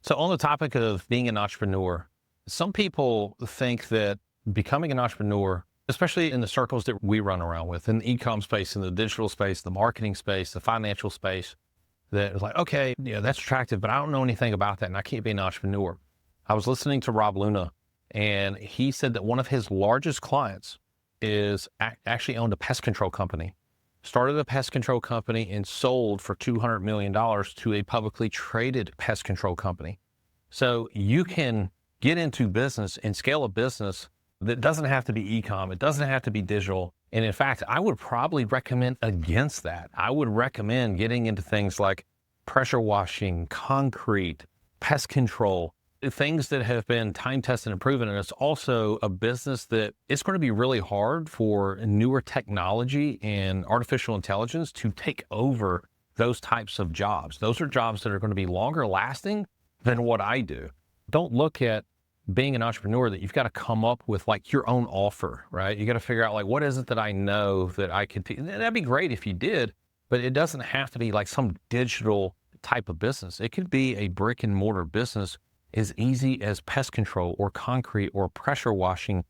So on the topic of being an entrepreneur, some people think that becoming an entrepreneur, especially in the circles that we run around with, in the e-com space, in the digital space, the marketing space, the financial space, that is like, okay, yeah, that's attractive, but I don't know anything about that and I can't be an entrepreneur. I was listening to Rob Luna and he said that one of his largest clients is actually owned a pest control company, started a pest control company and sold for $200 million to a publicly traded pest control company. So you can get into business and scale a business that doesn't have to be e-com. It doesn't have to be digital. And in fact, I would probably recommend against that. I would recommend getting into things like pressure washing, concrete, pest control, things that have been time tested and proven. And it's also a business that it's going to be really hard for newer technology and artificial intelligence to take over those types of jobs. Those are jobs that are going to be longer lasting than what I do. Don't look at being an entrepreneur that you've got to come up with like your own offer, right? You got to figure out like, what is it that I know that I could, that'd be great if you did, but it doesn't have to be like some digital type of business. It could be a brick and mortar business as easy as pest control or concrete or pressure washing.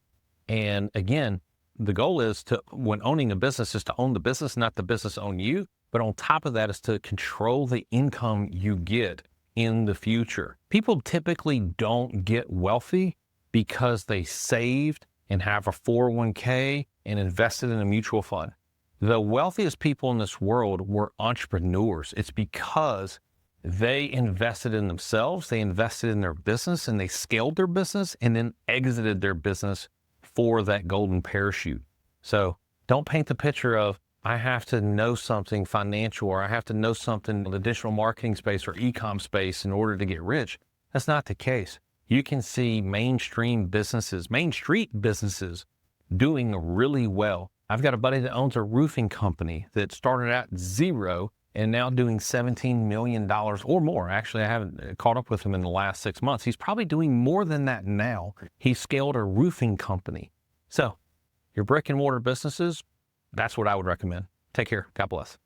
And again, the goal is to, when owning a business, is to own the business, not the business own you. But on top of that is to control the income you get in the future. People typically don't get wealthy because they saved and have a 401k and invested in a mutual fund. The wealthiest people in this world were entrepreneurs. It's because they invested in themselves, they invested in their business, and they scaled their business and then exited their business for that golden parachute. So don't paint the picture of, I have to know something financial or I have to know something in the digital marketing space or e-com space in order to get rich. That's not the case. You can see mainstream businesses, Main Street businesses doing really well. I've got a buddy that owns a roofing company that started at zero and now doing $17 million or more. Actually, I haven't caught up with him in the last 6 months. He's probably doing more than that now. He scaled a roofing company. So your brick and mortar businesses, that's what I would recommend. Take care. God bless.